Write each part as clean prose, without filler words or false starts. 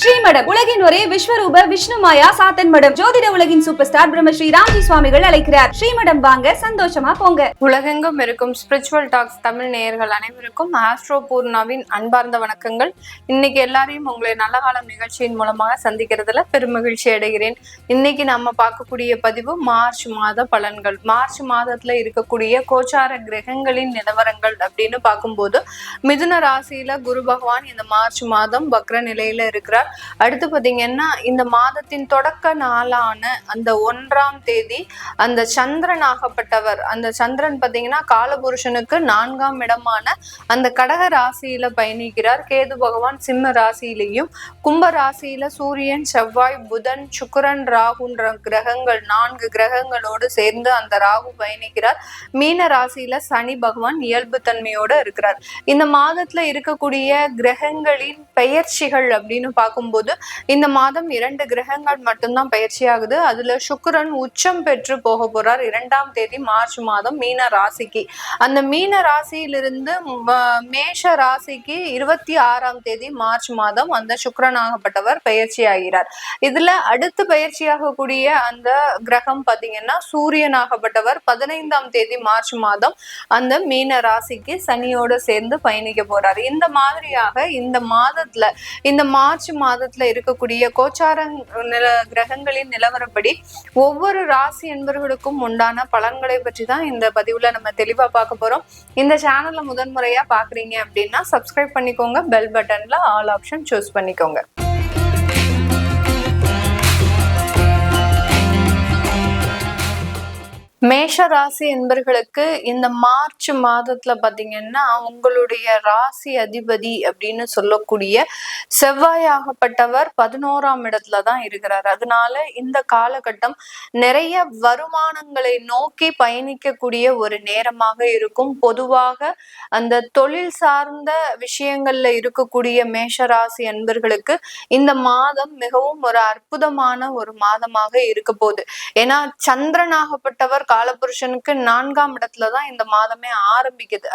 ஸ்ரீமடம் உலகின் ஒரே விஸ்வரூப விஷ்ணு மாயா சாத்தன் மடம். ஜோதிட உலகின் சூப்பர் ஸ்டார் பிரம்மஸ்ரீ ராம்ஜி சுவாமிகள் அழைக்கிறார். ஸ்ரீமடம் வாங்க, சந்தோஷமா போங்க. உலகெங்கும் இருக்கும் ஸ்பிரிச்சுவல் டாக்ஸ் தமிழ் நேயர்கள் அனைவருக்கும் ஆஸ்ட்ரோ பூர்ணாவின் அன்பார்ந்த வணக்கங்கள். இன்னைக்கு எல்லாரையும் உங்களை நல்ல காலம் நிகழ்ச்சியின் மூலமாக சந்திக்கிறதுல பெருமகிழ்ச்சி அடைகிறேன். இன்னைக்கு நம்ம பார்க்கக்கூடிய பதிவு மார்ச் மாத பலன்கள். மார்ச் மாதத்துல இருக்கக்கூடிய கோச்சார கிரகங்களின் நிலவரங்கள் அப்படின்னு பார்க்கும்போது மிதுன ராசியில குரு பகவான் இந்த மார்ச் மாதம் வக்ர நிலையில இருக்கிறார். அடுத்து பாத்தீங்கன்னா இந்த மாதத்தின் தொடக்க நாளான அந்த 1ஆம் தேதி அந்த சந்திரன் ஆகப்பட்டவர், அந்த சந்திரன் பாத்தீங்கன்னா காலபுருஷனுக்கு 4ஆம் இடமான அந்த கடக ராசியில பயணிக்கிறார். கேது பகவான் சிம்ம ராசியிலையும், கும்ப ராசியில சூரியன், செவ்வாய், புதன், சுக்கிரன், ராகுன்ற கிரகங்கள் 4 கிரகங்களோடு சேர்ந்து அந்த ராகு பயணிக்கிறார். மீன ராசியில சனி பகவான் இயல்பு தன்மையோட இருக்கிறார். இந்த மாதத்துல இருக்கக்கூடிய கிரகங்களின் பெயர்ச்சிகள் அப்படின்னு பார்க்கும்போது இந்த மாதம் 2 கிரகங்கள் மட்டும்தான் பயிற்சி ஆகுது. அதுல சுக்கிரன் உச்சம் பெற்று போக போறார் 2ஆம் தேதி மார்ச் மாதம் மீன ராசிக்கு. அந்த மீன ராசியிலிருந்து மேஷ ராசிக்கு 26ஆம் தேதி மார்ச் மாதம் அந்த சுக்கிரனாகப்பட்டவர் பயிற்சி ஆகிறார். இதுல அடுத்து பயிற்சியாகக்கூடிய அந்த கிரகம் பாத்தீங்கன்னா சூரியனாகப்பட்டவர் 15ஆம் தேதி மார்ச் மாதம் அந்த மீன ராசிக்கு சனியோட சேர்ந்து பயணிக்க போறார். இந்த மாதிரியாக இந்த மாதத்துல, இந்த மார்ச் மாதத்துல இருக்கக்கூடிய கோச்சார கிரகங்களின் நிலவரப்படி ஒவ்வொரு ராசி என்பவர்களுக்கும் உண்டான பலன்களை பற்றி தான் இந்த பதிவுல நம்ம தெளிவா பார்க்க போறோம். இந்த சேனல்ல முதன்முறையா பாக்குறீங்க அப்படின்னா சப்ஸ்கிரைப் பண்ணிக்கோங்க, பெல் பட்டன்ல ஆல் ஆப்ஷன் சூஸ் பண்ணிக்கோங்க. மேஷ ராசி என்பர்களுக்கு இந்த மார்ச் மாதத்துல பாத்தீங்கன்னா உங்களுடைய ராசி அதிபதி அப்படின்னு சொல்லக்கூடிய செவ்வாயாகப்பட்டவர் 11ஆம் இடத்துல தான் இருக்கிறார். அதனால இந்த காலகட்டம் நிறைய வருமானங்களை நோக்கி பயணிக்கக்கூடிய ஒரு நேரமாக இருக்கும். பொதுவாக அந்த தொழில் சார்ந்த விஷயங்கள்ல இருக்கக்கூடிய மேஷ ராசி என்பர்களுக்கு இந்த மாதம் மிகவும் ஒரு அற்புதமான ஒரு மாதமாக இருக்க போகுது. ஏன்னா சந்திரனாகப்பட்டவர் காலபுருஷனுக்கு 4ஆம் இடத்துலதான் இந்த மாதமே ஆரம்பிக்குது.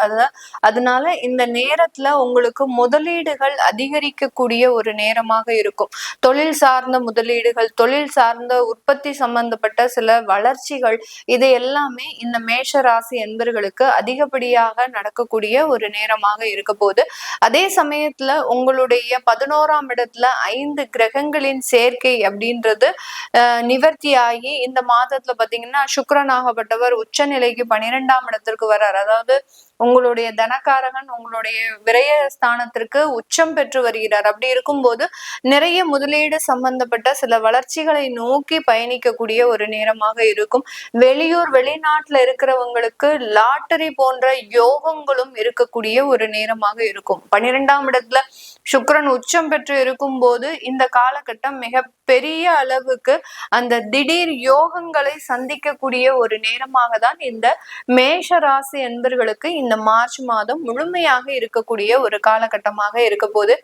அதனால இந்த நேரத்துல உங்களுக்கு முதலீடுகள் அதிகரிக்கக்கூடிய ஒரு நேரமாக இருக்கும். தொழில் சார்ந்த முதலீடுகள், தொழில் சார்ந்த உற்பத்தி சம்பந்தப்பட்ட சில வளர்ச்சிகள், இது எல்லாமே இந்த மேஷ ராசி என்பர்களுக்கு அதிகப்படியாக நடக்கக்கூடிய ஒரு நேரமாக இருக்க போகுது. அதே சமயத்துல உங்களுடைய 11ஆம் இடத்துல 5 கிரகங்களின் சேர்க்கை அப்படின்றது நிவர்த்தியாகி இந்த மாதத்துல பாத்தீங்கன்னா சுக்கிரனாகப்பட்டவர் உச்ச நிலைக்கு 12ஆம் இடத்திற்கு வர்றார். அதாவது உங்களுடைய தனக்காரகன் உங்களுடைய விரயஸ்தானத்திற்கு உச்சம் பெற்று வருகிறார். அப்படி இருக்கும்போது நிறைய முதலீடு சம்பந்தப்பட்ட சில வளர்ச்சிகளை நோக்கி பயணிக்கக்கூடிய ஒரு நேரமாக இருக்கும். வெளியூர் வெளிநாட்டுல இருக்கிறவங்களுக்கு லாட்டரி போன்ற யோகங்களும் இருக்கக்கூடிய ஒரு நேரமாக இருக்கும். 12ஆம் இடத்துல சுக்கிரன் உச்சம் பெற்று இருக்கும் போது இந்த காலகட்டம் மிக பெரிய அளவுக்கு அந்த திடீர் யோகங்களை சந்திக்கக்கூடிய ஒரு நேரமாக தான் இந்த மேஷ ராசி என்பர்களுக்கு இந்த மார்ச் மாதம் முழுமையாக இருக்கக்கூடிய ஒரு காலகட்டமாக இருக்க போது.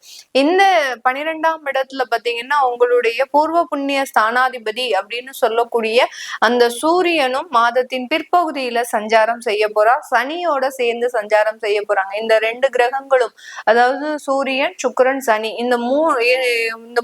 இந்த 12ஆம் இடத்துல பாத்தீங்கன்னா உங்களுடைய பூர்வ புண்ணிய ஸ்தானாதிபதி அப்படின்னு சொல்லக்கூடிய அந்த சூரியனும் மாதத்தின் பிற்பகுதியில சஞ்சாரம் செய்ய போறார். சனியோட சேர்ந்து சஞ்சாரம் செய்ய போறாங்க. இந்த 2 கிரகங்களும், அதாவது சூரியன், சுக்கிரன், சனி, இந்த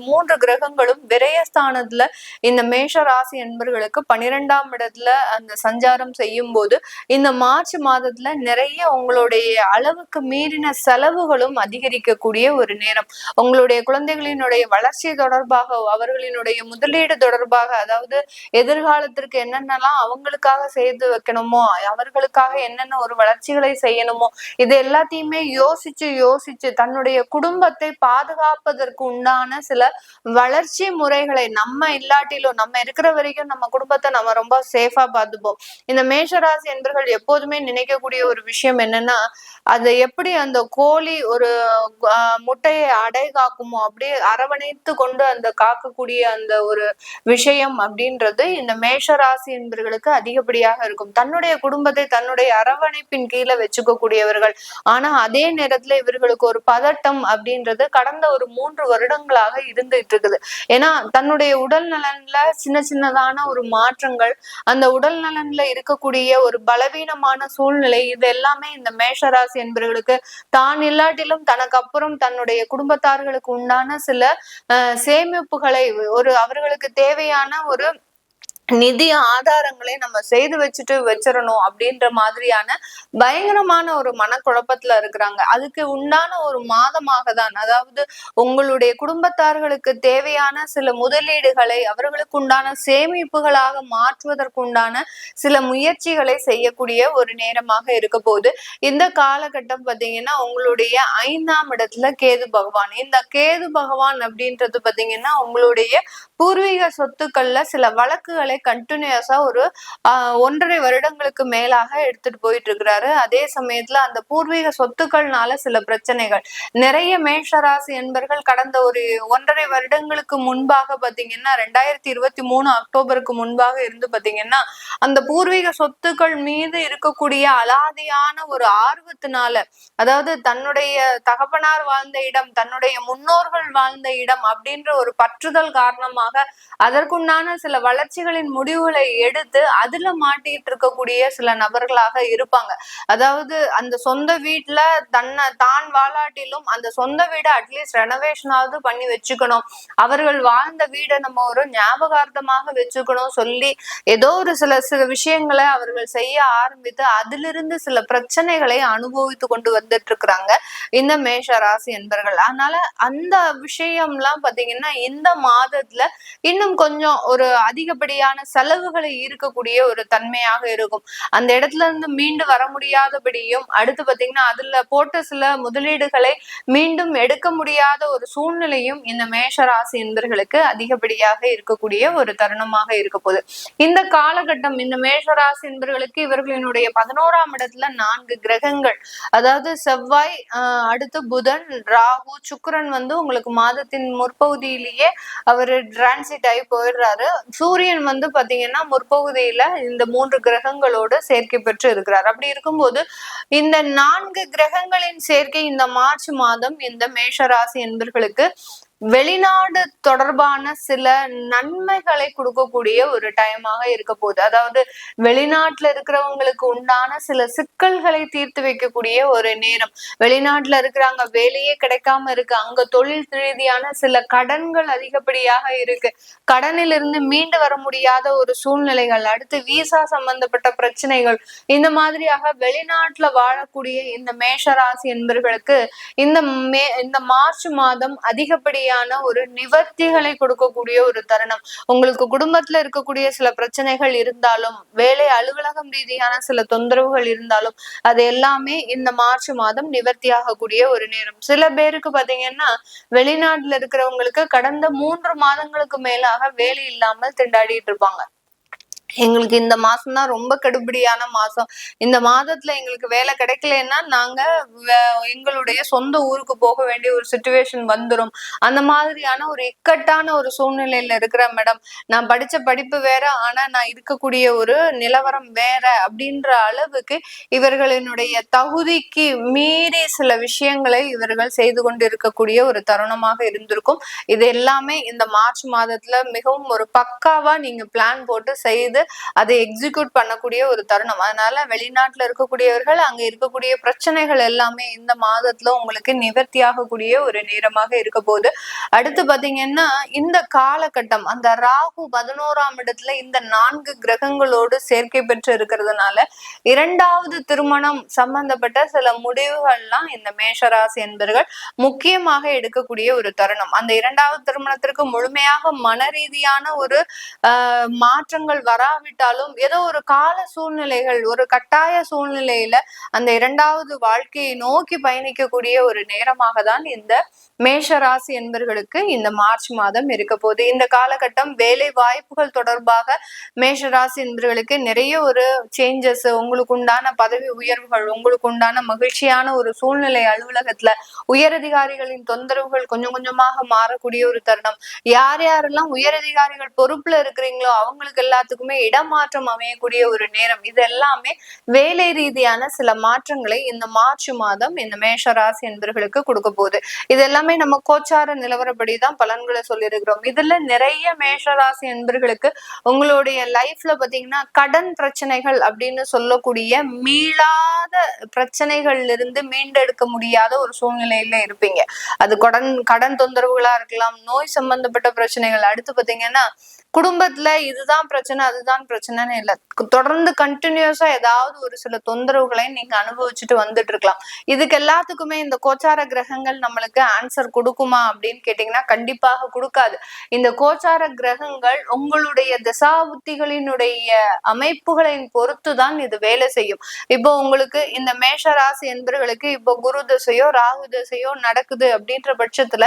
3 கிரகங்களும் விரயஸ்தானத்துல இந்த மேஷ ராசி என்பர்களுக்கு 12ஆம் இடத்துல அந்த சஞ்சாரம் செய்யும் போது இந்த மார்ச் மாதத்துல நிறைய உங்களுடைய அளவுக்கு மீறின செலவுகளும் அதிகரிக்கக்கூடிய ஒரு நேரம். உங்களுடைய குழந்தைகளினுடைய வளர்ச்சி தொடர்பாக, அவர்களினுடைய முதலீடு தொடர்பாக, அதாவது எதிர்காலத்திற்கு என்னென்னலாம் அவங்களுக்காக செய்து வைக்கணுமோ, அவர்களுக்காக என்னென்ன ஒரு வளர்ச்சிகளை செய்யணுமோ, இது எல்லாத்தையுமே யோசிச்சு தன்னுடைய குடும்பத்தை பாதுகாப்பதற்கு உண்டான சில வளர்ச்சி முறைகளை, நம்ம இல்லாட்டிலும் நம்ம இருக்கிற வரைக்கும் நம்ம குடும்பத்தை நம்ம ரொம்ப சேஃபா பார்த்துப்போம். இந்த மேஷராசி என்பர்கள் எப்போதுமே நினைக்கக்கூடிய ஒரு விஷயம் என்னன்னா, அதை எப்படி அந்த கோழி ஒரு முட்டையை அடை காக்குமோ அப்படியே அரவணைத்து கொண்டு அந்த காக்கக்கூடிய அந்த ஒரு விஷயம் அப்படின்றது இந்த மேஷராசி என்பர்களுக்கு அதிகப்படியாக இருக்கும். தன்னுடைய குடும்பத்தை தன்னுடைய அரவணைப்பின் கீழே வச்சுக்க கூடியவர்கள். ஆனா அதே நேரத்துல இவர்களுக்கு ஒரு பதட்டம் அப்படின்றது கடந்த ஒரு 3 வருடங்களாக இருந்துட்டு இருக்குது. ஏன்னா தன்னுடைய உடல் நலன்ல சின்னதான ஒரு மாற்றங்கள், அந்த உடல் நலன்ல இருக்கக்கூடிய ஒரு பலவீனமான சூழ்நிலை, இது எல்லாமே இந்த மேஷராசி என்பவர்களுக்கு தான் இல்லாட்டிலும் தனக்கு அப்புறம் தன்னுடைய குடும்பத்தார்களுக்கு உண்டான சில சேமிப்புகளை அவர்களுக்கு தேவையான ஒரு நிதி ஆதாரங்களை நம்ம செய்து வச்சிடணும் அப்படின்ற மாதிரியான பயங்கரமான ஒரு மனக்குழப்பத்துல இருக்கிறாங்க. அதுக்கு உண்டான ஒரு மாதமாக தான், அதாவது உங்களுடைய குடும்பத்தார்களுக்கு தேவையான சில முதலீடுகளை அவர்களுக்கு உண்டான சேமிப்புகளாக மாற்றுவதற்குண்டான சில முயற்சிகளை செய்யக்கூடிய ஒரு நேரமாக இருக்க போது. இந்த காலகட்டம் பாத்தீங்கன்னா உங்களுடைய 5ஆம் இடத்துல கேது பகவான். இந்த கேது பகவான் அப்படின்றது பாத்தீங்கன்னா உங்களுடைய பூர்வீக சொத்துக்கள்ல சில வழக்குகளை கண்டினியூஸா ஒரு 1.5 வருடங்களுக்கு மேலாக எடுத்துட்டு போயிட்டு இருக்கிறாரு. அதே சமயத்துல அந்த பூர்வீக சொத்துக்கள்னால சில பிரச்சனைகள் நிறைய மேஷராசி என்பர்கள் கடந்த ஒரு 1.5 வருடங்களுக்கு முன்பாக பாத்தீங்கன்னா 2023 அக்டோபருக்கு முன்பாக இருந்து பாத்தீங்கன்னா அந்த பூர்வீக சொத்துக்கள் மீது இருக்கக்கூடிய அலாதியான ஒரு ஆர்வத்தினால, அதாவது தன்னுடைய தகப்பனார் வாழ்ந்த இடம், தன்னுடைய முன்னோர்கள் வாழ்ந்த இடம் அப்படின்ற ஒரு பற்றுதல் காரணமாக அதற்குண்டான சில வளர்ச்சிகளின் முடிவுகளை எடுத்து அதுல மாட்டிட்டு இருக்கக்கூடிய சில நபர்களாக இருப்பாங்க. அதாவது அந்த சொந்த வீட்டுல தான் வாழாட்டிலும் அந்த சொந்த வீடை அட்லீஸ்ட் ரெனோவேஷனாவது பண்ணி வச்சுக்கணும், அவர்கள் வாழ்ந்த வீடை நம்ம ஒரு ஞாபகார்த்தமாக வச்சுக்கணும் சொல்லி ஏதோ ஒரு சில விஷயங்களை அவர்கள் செய்ய ஆரம்பித்து அதிலிருந்து சில பிரச்சனைகளை அனுபவித்து கொண்டு வந்துட்டு இருக்கிறாங்க இந்த மேஷ ராசி என்பர்கள். அதனால அந்த விஷயம்லாம் பாத்தீங்கன்னா இந்த மாதத்துல இன்னும் கொஞ்சம் ஒரு அதிகப்படியான செலவுகளை ஈர்க்கக்கூடிய ஒரு தன்மையாக இருக்கும். அந்த இடத்துல இருந்து மீண்டு வர முடியாதபடியும், அடுத்து பாத்தீங்கன்னா அதுல போட்ட சில முதலீடுகளை மீண்டும் எடுக்க முடியாத ஒரு சூழ்நிலையும் இந்த மேஷராசி என்பர்களுக்கு அதிகப்படியாக இருக்கக்கூடிய ஒரு தருணமாக இருக்க போகுது. இந்த காலகட்டம் இந்த மேஷராசி என்பர்களுக்கு இவர்களினுடைய 11ஆம் இடத்துல 4 கிரகங்கள், அதாவது செவ்வாய், அடுத்து புதன், ராகு, சுக்கிரன் உங்களுக்கு மாதத்தின் முற்பகுதியிலேயே அவர் டிரான்சிட் ஆகி போயிடுறாரு. சூரியன் பாத்தீங்கன்னா முற்பகுதியில இந்த 3 கிரகங்களோடு சேர்க்கை பெற்று இருக்கிறார். அப்படி இருக்கும்போது இந்த 4 கிரகங்களின் சேர்க்கை இந்த மார்ச் மாதம் இந்த மேஷராசி என்பர்களுக்கு வெளிநாடு தொடர்பான சில நன்மைகளை கொடுக்கக்கூடிய ஒரு டைமாக இருக்க போகுது. அதாவது வெளிநாட்டுல இருக்கிறவங்களுக்கு உண்டான சில சிக்கல்களை தீர்த்து வைக்கக்கூடிய ஒரு நேரம். வெளிநாட்டுல இருக்கிறாங்க, வேலையே கிடைக்காம இருக்கு, அங்க தொழில் ரீதியான சில கடன்கள் அதிகப்படியாக இருக்கு, கடனிலிருந்து மீண்டு வர முடியாத ஒரு சூழ்நிலைகள், அடுத்து விசா சம்பந்தப்பட்ட பிரச்சனைகள், இந்த மாதிரியாக வெளிநாட்டுல வாழக்கூடிய இந்த மேஷராசி என்பவர்களுக்கு இந்த மார்ச் மாதம் அதிகப்படியான ஒரு நிவர்த்திகளை கொடுக்கக்கூடிய ஒரு தருணம். உங்களுக்கு குடும்பத்துல இருக்கக்கூடிய சில பிரச்சனைகள் இருந்தாலும், வேலை அலுவலகம் ரீதியான சில தொந்தரவுகள் இருந்தாலும், அது எல்லாமே இந்த மார்ச் மாதம் நிவர்த்தியாகக்கூடிய ஒரு நேரம். சில பேருக்கு பாத்தீங்கன்னா வெளிநாட்டுல இருக்கிறவங்களுக்கு கடந்த 3 மாதங்களுக்கு மேலாக வேலை இல்லாமல் திண்டாடிட்டு இருப்பாங்க. எங்களுக்கு இந்த மாசம் தான் ரொம்ப கடுபடியான மாசம், இந்த மாதத்துல எங்களுக்கு வேலை கிடைக்கலன்னா நாங்க எங்களுடைய சொந்த ஊருக்கு போக வேண்டிய ஒரு சிச்சுவேஷன் வந்துடும், அந்த மாதிரியான ஒரு இக்கட்டான ஒரு சூழ்நிலையில இருக்கிற மேடம், நான் படிச்ச படிப்பு வேற, ஆனா நான் இருக்கக்கூடிய ஒரு நிலவரம் வேற அப்படின்ற அளவுக்கு இவர்களினுடைய தகுதிக்கு மீறி சில விஷயங்களை இவர்கள் செய்து கொண்டு இருக்கக்கூடிய ஒரு தருணமாக இருந்திருக்கும். இது எல்லாமே இந்த மார்ச் மாதத்துல மிகவும் ஒரு பக்காவா நீங்க பிளான் போட்டு செய்து அதை எக்ஸிக்யூட் பண்ணக்கூடிய ஒரு தருணம். அதனால வெளிநாட்டுல இருக்கக்கூடியவர்கள் அங்க இருக்கக்கூடிய பிரச்சனைகள் எல்லாமே இந்த மாதத்துல உங்களுக்கு நிவர்த்தியாகக்கூடிய ஒரு நேரமாக இருக்க போகுது. அடுத்து பாத்தீங்கன்னா இந்த காலகட்டம் அந்த ராகு 11ஆம் இடத்துல இந்த 4 கிரகங்களோடு சேர்க்கை பெற்று இருக்கிறதுனால 2வது திருமணம் சம்பந்தப்பட்ட சில முடிவுகள்லாம் இந்த மேஷராசி என்பவர்கள் முக்கியமாக எடுக்கக்கூடிய ஒரு தருணம். அந்த 2வது திருமணத்திற்கு முழுமையாக மன ரீதியான ஒரு மாற்றங்கள் வராவிட்டாலும் ஏதோ ஒரு கால சூழ்நிலைகள், ஒரு கட்டாய சூழ்நிலையில அந்த 2வது வாழ்க்கையை நோக்கி பயணிக்கக்கூடிய ஒரு நேரமாக தான் இந்த மேஷராசி என்பவர்களுக்கு இந்த மார்ச் மாதம் இருக்க போகுது. இந்த காலகட்டம் வேலை வாய்ப்புகள் தொடர்பாக மேஷராசி என்பவர்களுக்கு நிறைய ஒரு சேஞ்சஸ், உங்களுக்கு உண்டான பதவி உயர்வுகள், உங்களுக்கு உண்டான மகிழ்ச்சியான ஒரு சூழ்நிலை, அலுவலகத்துல உயரதிகாரிகளின் தொந்தரவுகள் கொஞ்சம் கொஞ்சமாக மாறக்கூடிய ஒரு தருணம். யாரெல்லாம் உயரதிகாரிகள் பொறுப்புல இருக்கிறீங்களோ அவங்களுக்கு எல்லாத்துக்குமே இடமாற்றம் அமையக்கூடிய ஒரு நேரம். இது எல்லாமே வேலை ரீதியான சில மாற்றங்களை இந்த மார்ச் மாதம் இந்த மேஷ ராசி என்பர்களுக்கு கொடுக்க போகுது. இது எல்லாமே நம்ம கோச்சார நிலவரப்படிதான் பலன்களை சொல்லியிருக்கிறோம். இதுல நிறைய மேஷ ராசி என்பர்களுக்கு உங்களுடைய லைஃப்ல பாத்தீங்கன்னா கடன் பிரச்சனைகள் அப்படின்னு சொல்லக்கூடிய மீளாத பிரச்சனைகள்ல இருந்து மீண்டெடுக்க முடியாத ஒரு சூழ்நிலையில இருப்பீங்க. அது கடன் தொந்தரவுகளா இருக்கலாம், நோய் சம்பந்தப்பட்ட பிரச்சனைகள். அடுத்து பாத்தீங்கன்னா குடும்பத்துல இதுதான் பிரச்சனை அதுதான் பிரச்சனைன்னு இல்லை, தொடர்ந்து கண்டினியூஸா ஏதாவது ஒரு சில தொந்தரவுகளை நீங்க அனுபவிச்சுட்டு வந்துட்டு இருக்கலாம். இதுக்கு எல்லாத்துக்குமே இந்த கோச்சார கிரகங்கள் நம்மளுக்கு ஆன்சர் கொடுக்குமா அப்படின்னு கேட்டீங்கன்னா கண்டிப்பாக கொடுக்காது. இந்த கோச்சார கிரகங்கள் உங்களுடைய தசாபுத்திகளினுடைய அமைப்புகளின் பொறுத்துதான் இது வேலை செய்யும். இப்போ உங்களுக்கு இந்த மேஷ ராசி என்பவர்களுக்கு இப்போ குரு தசையோ ராகு தசையோ நடக்குது அப்படின்ற பட்சத்துல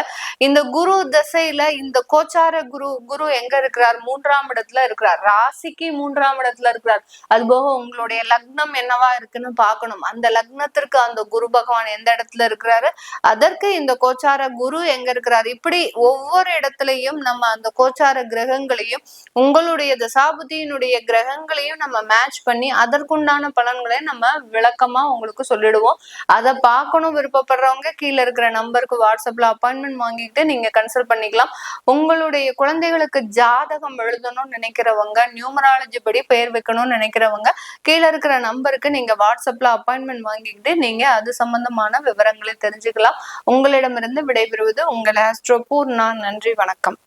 இந்த குரு தசையில இந்த கோச்சார குரு எங்க இருக்கிறார்? 3ஆம் இடத்துல இருக்கிறார். ராசிக்கு 3ஆம் இடத்துல இருக்கிறார். அது போக உங்களுடைய லக்னம் என்னவா இருக்குன்னு பார்க்கணும். அந்த லக்னத்திற்கு அந்த குரு பகவான் எந்த இடத்துல இருக்கிறாரு, அதற்கு இந்த கோச்சார குரு எங்க இருக்கிறார். இப்படி ஒவ்வொரு இடத்துலயும் நம்ம அந்த கோச்சார கிரகங்களையும் உங்களுடைய தசாபுத்தியினுடைய கிரகங்களையும் நம்ம மேட்ச் பண்ணி அதற்குண்டான பலன்களை நம்ம விளக்கமா உங்களுக்கு சொல்லிடுவோம். அதை பார்க்கணும் விருப்பப்படுறவங்க கீழே இருக்கிற நம்பருக்கு வாட்ஸ்அப்ல அப்பாயின்மெண்ட் வாங்கிட்டு நீங்க கன்சல்ட் பண்ணிக்கலாம். உங்களுடைய குழந்தைகளுக்கு ஜாதகம் எழுதணும்னு நினைக்கிறவங்க, நியூமராலஜி படி பெயர் வைக்கணும்னு நினைக்கிறவங்க கீழே இருக்கிற நம்பருக்கு நீங்க வாட்ஸ்அப்ல அப்பாயின்மெண்ட் வாங்கிக்கிட்டு நீங்க அது சம்பந்தமான விவரங்களை தெரிஞ்சுக்கலாம். உங்களிடமிருந்து விடைபெறுவது உங்கள் ஆஸ்ட்ரோ பூர்ணா. நன்றி, வணக்கம்.